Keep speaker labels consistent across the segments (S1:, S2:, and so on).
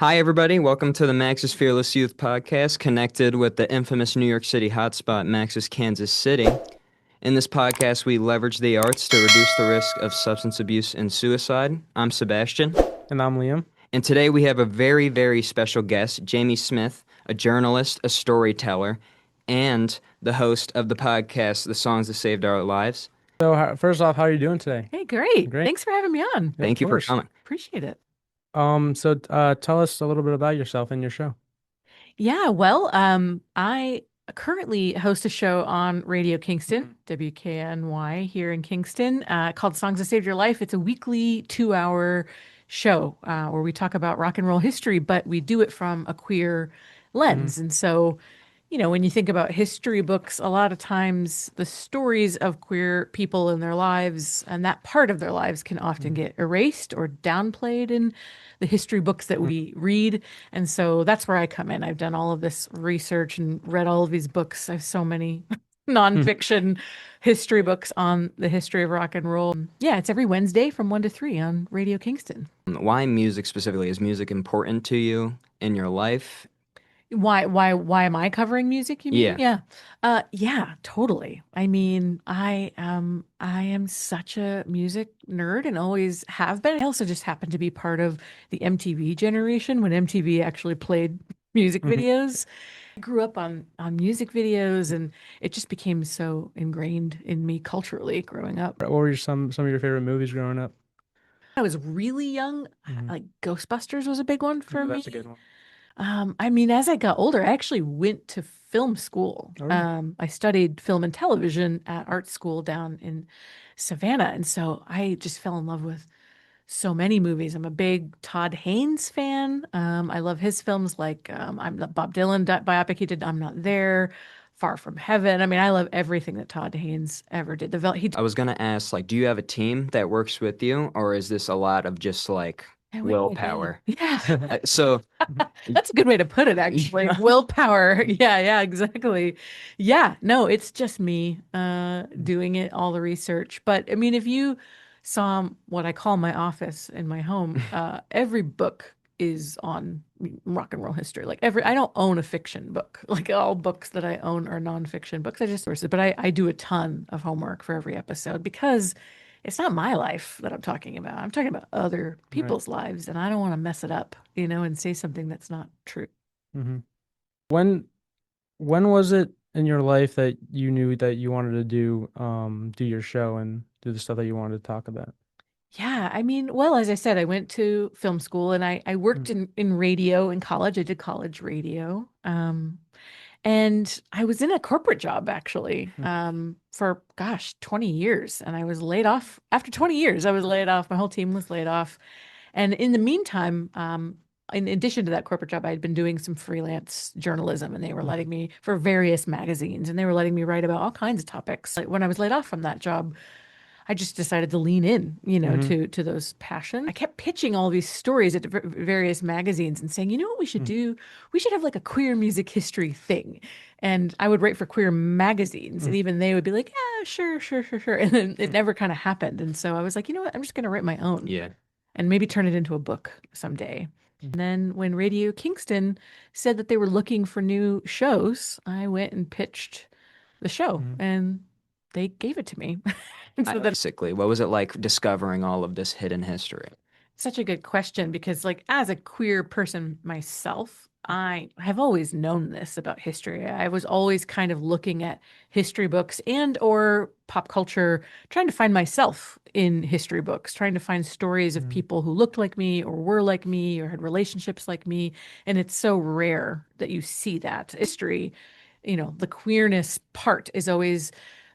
S1: Hi, everybody. Welcome to the Max's Fearless Youth podcast, connected with the infamous New York City hotspot, Max's Kansas City. In this podcast, we leverage the arts to reduce the risk of substance abuse and suicide. I'm Sebastian.
S2: And I'm Liam.
S1: And today we have a very, very special guest, Jami Smith, a journalist, a storyteller, and the host of the podcast, The Songs That Saved Our Lives.
S2: So, first off, how are you doing today?
S3: Hey, great.
S2: Great.
S3: Thanks for having me on.
S2: Yeah, of
S1: Thank you for
S2: course.
S1: coming.
S3: Appreciate it.
S2: Tell us a little bit about yourself and your show.
S3: Yeah, I currently host a show on Radio Kingston, WKNY here in Kingston, called Songs That Saved Your Life. It's a weekly 2-hour show where we talk about rock and roll history, but we do it from a queer lens. And so, when you think about history books, a lot of times the stories of queer people in their lives and that part of their lives can often get erased or downplayed in the history books that we read. And so that's where I come in. I've done all of this research and read all of these books. I have so many nonfiction history books on the history of rock and roll. Yeah, it's every Wednesday from 1 to 3 on Radio Kingston.
S1: Why music specifically? Is music important to you in your life?
S3: Why am I covering music, you mean?
S1: Yeah.
S3: Yeah, totally. I mean, I am such a music nerd and always have been. I also just happen to be part of the MTV generation when MTV actually played music videos. I grew up on music videos, and it just became so ingrained in me culturally growing up.
S2: What were some of your favorite movies growing up?
S3: I was really young, like Ghostbusters was a big one for me.
S2: That's a good one.
S3: I mean, as I got older, I actually went to film school.
S2: Oh, really?
S3: I studied film and television at art school down in Savannah. And so I just fell in love with so many movies. I'm a big Todd Haynes fan. I love his films like I'm the Bob Dylan biopic he did, I'm Not There, Far From Heaven. I mean, I love everything that Todd Haynes ever did.
S1: I was gonna ask, do you have a team that works with you, or is this a lot of just willpower?
S3: Yeah.
S1: So,
S3: That's a good way to put it, actually. Willpower. Yeah, exactly. Yeah, no, it's just me doing it, all the research. But I mean, if you saw what I call my office in my home, every book is on rock and roll history. I don't own a fiction book. Like all books that I own are nonfiction books. I just source it, but I do a ton of homework for every episode because it's not my life that I'm talking about. I'm talking about other people's lives, and I don't want to mess it up, and say something that's not true.
S2: hmm When when was it in your life that you knew that you wanted to do your show and do the stuff that you wanted to talk about?
S3: Yeah, I mean, well, as I said, I went to film school and I worked in radio in college. I did college radio. And I was in a corporate job actually, for gosh, 20 years. And I was laid off after 20 years. I was laid off. My whole team was laid off. And in the meantime, in addition to that corporate job, I had been doing some freelance journalism, and they were letting me for various magazines, and they were letting me write about all kinds of topics. Like when I was laid off from that job, I just decided to lean in, to those passions. I kept pitching all these stories at various magazines and saying, you know what we should do? We should have like a queer music history thing. And I would write for queer magazines, and even they would be like, yeah, sure. And then it never kind of happened. And so I was like, you know what? I'm just going to write my own.
S1: yeah.
S3: And maybe turn it into a book someday. And then when Radio Kingston said that they were looking for new shows, I went and pitched the show, and they gave it to me. And so that's
S1: Basically, what was it like discovering all of this hidden history?
S3: such a good question because, like, as a queer person myself, I have always known this about history. I was always kind of looking at history books and or pop culture, trying to find myself in history books, trying to find stories of people who looked like me or were like me or had relationships like me. And it's so rare that you see that history. The queerness part is always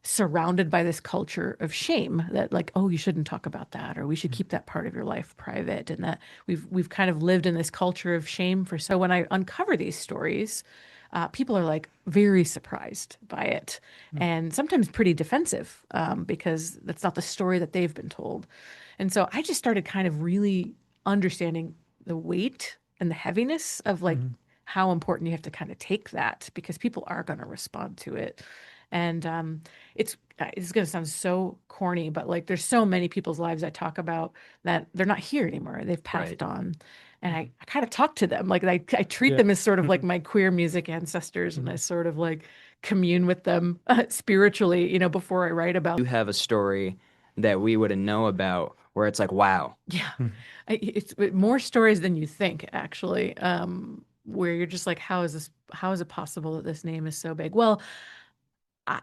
S3: surrounded by this culture of shame that, like, oh, you shouldn't talk about that, or we should keep that part of your life private, and that we've kind of lived in this culture of shame for. So when I uncover these stories, people are like very surprised by it, and sometimes pretty defensive, because that's not the story that they've been told. And so I just started kind of really understanding the weight and the heaviness of, like, how important you have to kind of take that because people are going to respond to it. And it's going to sound so corny, but like there's so many people's lives I talk about that they're not here anymore. They've passed on. and I kind of talk to them. Like I treat
S2: Yeah.
S3: them as sort of like my queer music ancestors, and I sort of like commune with them spiritually, before I write about.
S1: You have a story that we wouldn't know about where it's like, wow.
S3: Yeah, it's more stories than you think, actually. Where you're just like, how is this? How is it possible that this name is so big? Well, I,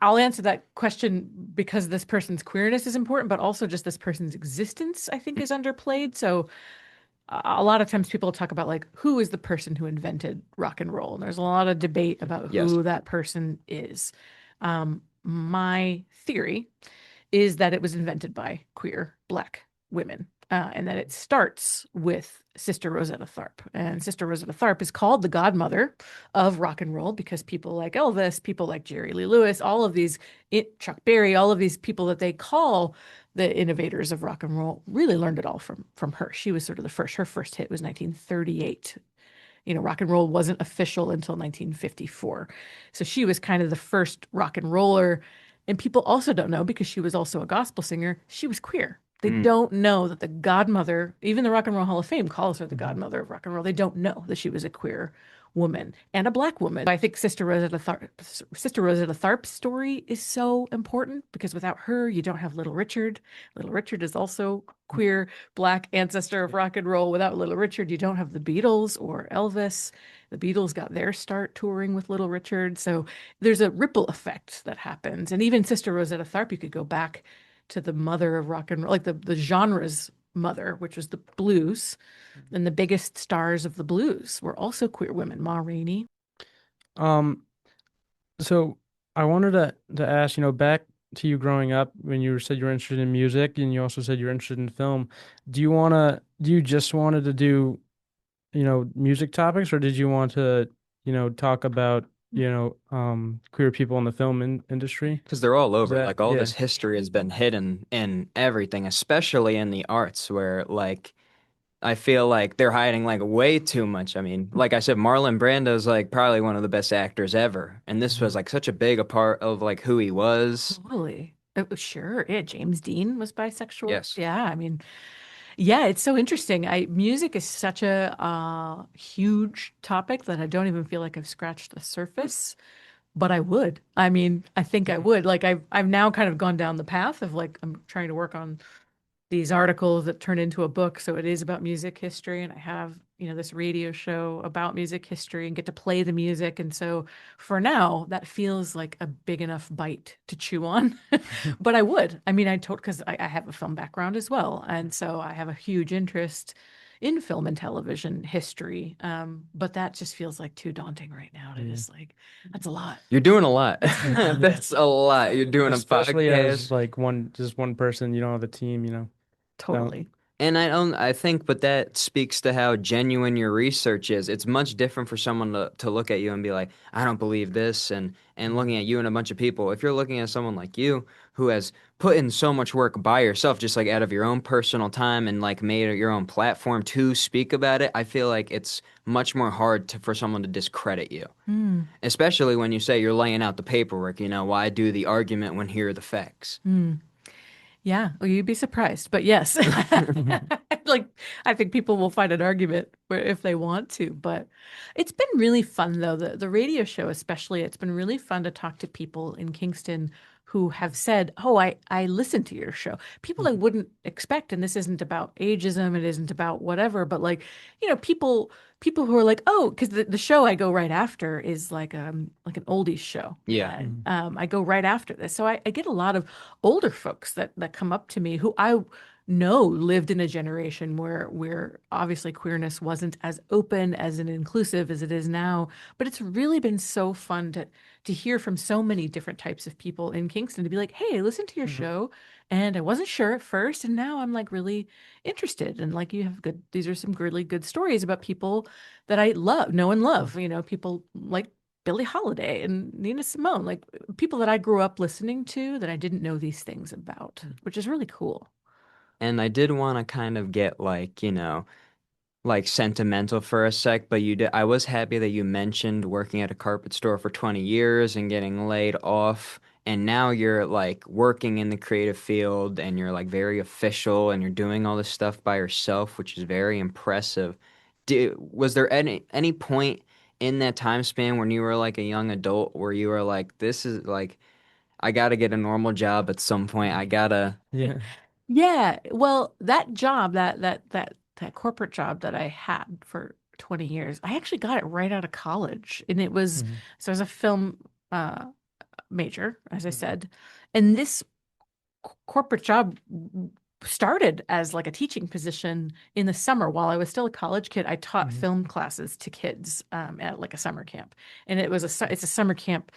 S3: I'll answer that question because this person's queerness is important, but also just this person's existence, I think, is underplayed. So a lot of times people talk about like who is the person who invented rock and roll, and there's a lot of debate about
S1: Yes.
S3: who that person is. My theory is that it was invented by queer Black women, and that it starts with Sister Rosetta Tharpe. And Sister Rosetta Tharpe is called the godmother of rock and roll because people like Elvis, people like Jerry Lee Lewis, all of these, Chuck Berry, all of these people that they call the innovators of rock and roll really learned it all from her. She was sort of the first. Her first hit was 1938. Rock and roll wasn't official until 1954. So she was kind of the first rock and roller. And people also don't know because she was also a gospel singer, she was queer. They don't know that the godmother, even the Rock and Roll Hall of Fame calls her the godmother of rock and roll. They don't know that she was a queer woman and a Black woman. I think Sister Rosetta Tharpe's story is so important because without her, you don't have Little Richard. Little Richard is also queer Black ancestor of rock and roll. Without Little Richard, you don't have the Beatles or Elvis. The Beatles got their start touring with Little Richard. So there's a ripple effect that happens. And even Sister Rosetta Tharpe, you could go back to the mother of rock and roll, like the genre's mother, which was the blues. And the biggest stars of the blues were also queer women, Ma Rainey.
S2: Um, so I wanted to ask, back to you growing up when you said you were interested in music and you also said you're interested in film. Do you just wanted to do, music topics, or did you want to, talk about, queer people in the film industry?
S1: Because they're all
S2: Is
S1: over.
S2: that,
S1: Like all
S2: yeah.
S1: this history has been hidden in everything, especially in the arts, where like I feel like they're hiding like way too much. I mean, like I said, Marlon Brando's like probably one of the best actors ever, and this was like such a big a part of like who he was.
S3: Totally. Sure. Yeah. James Dean was bisexual.
S1: Yes.
S3: Yeah. I mean, yeah, it's so interesting. Music is such a huge topic that I don't even feel like I've scratched the surface, but I would. I mean, I think I would. Like I've now kind of gone down the path of like I'm trying to work on these articles that turn into a book. So it is about music history. And I have, this radio show about music history and get to play the music. And so for now, that feels like a big enough bite to chew on. But I would. I mean, because I have a film background as well. And so I have a huge interest in film and television history. But that just feels like too daunting right now to just like, that's a lot.
S1: You're doing a lot. That's a lot. You're doing a
S2: Especially as
S1: podcast.
S2: like just one person, you don't have a team, So,
S3: Totally.
S1: And I think, but that speaks to how genuine your research is. It's much different for someone to look at you and be like, I don't believe this, and looking at you and a bunch of people. If you're looking at someone like you who has put in so much work by yourself, just like out of your own personal time and like made it your own platform to speak about it, I feel like it's much more hard for someone to discredit you.
S3: Mm,
S1: Especially when you say you're laying out the paperwork, why do the argument when here are the facts?
S3: mm. Yeah, well, you'd be surprised, but yes, like I think people will find an argument if they want to. But it's been really fun though. The radio show, especially, it's been really fun to talk to people in Kingston who have said, "Oh, I listened to your show." People I wouldn't expect, and this isn't about ageism, it isn't about whatever, but like people who are like, "Oh," because the show I go right after is like an oldies show.
S1: Yeah.
S3: And I go right after this. So I get a lot of older folks that come up to me who I know lived in a generation where obviously queerness wasn't as open as and inclusive as it is now. But it's really been so fun to hear from so many different types of people in Kingston to be like, hey, listen to your show. And I wasn't sure at first, and now I'm like really interested. And like these are some really good stories about people that I know and love, people like Billie Holiday and Nina Simone, like people that I grew up listening to that I didn't know these things about, which is really cool.
S1: And I did want to kind of get like, like sentimental for a sec, but I was happy that you mentioned working at a carpet store for 20 years and getting laid off and now you're like working in the creative field and you're like very official and you're doing all this stuff by yourself, which is very impressive. Was there any point in that time span when you were like a young adult where you were like, this is like, I gotta get a normal job at some point. I gotta.
S2: Yeah.
S3: Yeah, well, that job, that corporate job that I had for 20 years, I actually got it right out of college. And it was
S2: Mhm.
S3: so I was a film major, as I
S2: Mhm.
S3: said. And this corporate job started as like a teaching position in the summer while I was still a college kid. I taught
S2: Mhm.
S3: film classes to kids at like a summer camp. And it's a summer camp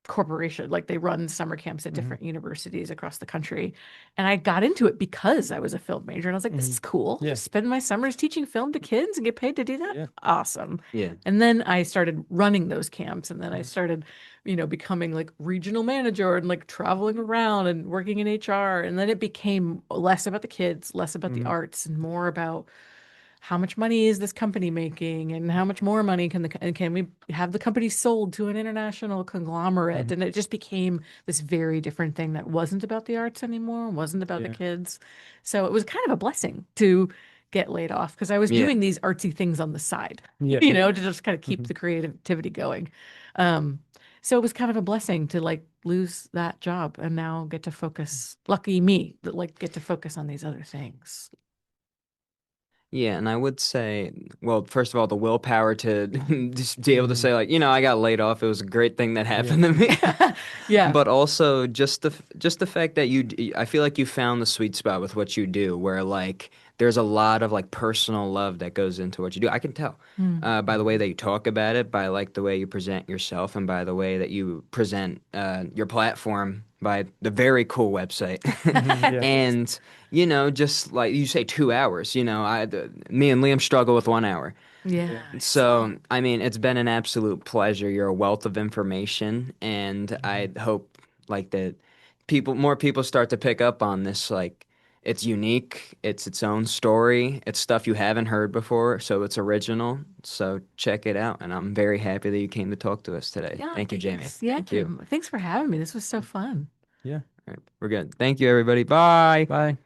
S3: corporation. Like they run summer camps at
S2: Mhm.
S3: different universities across the country. And I got into it because I was a film major. And I was like, this is
S2: Mhm.
S3: cool.
S2: Yeah.
S3: Just spend my summers teaching film to kids and get paid to do that.
S2: Yeah.
S3: Awesome.
S1: Yeah.
S3: And then I started running those camps. And then I
S2: Mhm.
S3: started, becoming like regional manager and like traveling around and working in HR. And then it became less about the kids, less about the
S2: Mhm.
S3: arts, and more about how much money is this company making and how much more money can we have the company sold to an international conglomerate.
S2: Mhm.
S3: And it just became this very different thing that wasn't about the arts anymore, wasn't about the
S2: Yeah.
S3: kids. So it was kind of a blessing to get laid off because I was
S1: Yeah.
S3: doing these artsy things on the side,
S2: Yeah.
S3: to just kind of keep
S2: Mhm.
S3: the creativity going. um so it was kind of a blessing to like lose that job and now get to focus, lucky me, that like get to focus on these other things.
S1: Yeah, and I would say, well, first of all, the willpower to just be able to
S2: Mhm.
S1: say, like, I got laid off. It was a great thing that
S2: Yeah.
S1: happened to me.
S3: Yeah.
S1: But also just the fact that I feel like you found the sweet spot with what you do, where like there's a lot of like personal love that goes into what you do. I can tell
S3: Mm.
S1: by the way
S2: Mhm.
S1: that you talk about it, by like the way you present yourself, and by the way that you present your platform, by the very cool website.
S2: Mhm. Yeah.
S3: Thanks.
S1: And just like you say, 2 hours. Me and Liam struggle with 1 hour.
S2: Yeah.
S3: Yeah,
S1: So,
S3: same.
S1: I mean, it's been an absolute pleasure. You're a wealth of information, and I
S2: Mhm.
S1: hope like that more people start to pick up on this. Like, it's unique, it's its own story, it's stuff you haven't heard before, so it's original. So check it out, and I'm very happy that you came to talk to us today.
S3: Yeah,
S1: Thank you, Jamie.
S3: thanks. Yeah,
S1: Thank you.
S3: thanks for having me. This was so fun.
S2: Yeah.
S1: All right, we're good. Thank you, everybody. Bye.
S2: Bye.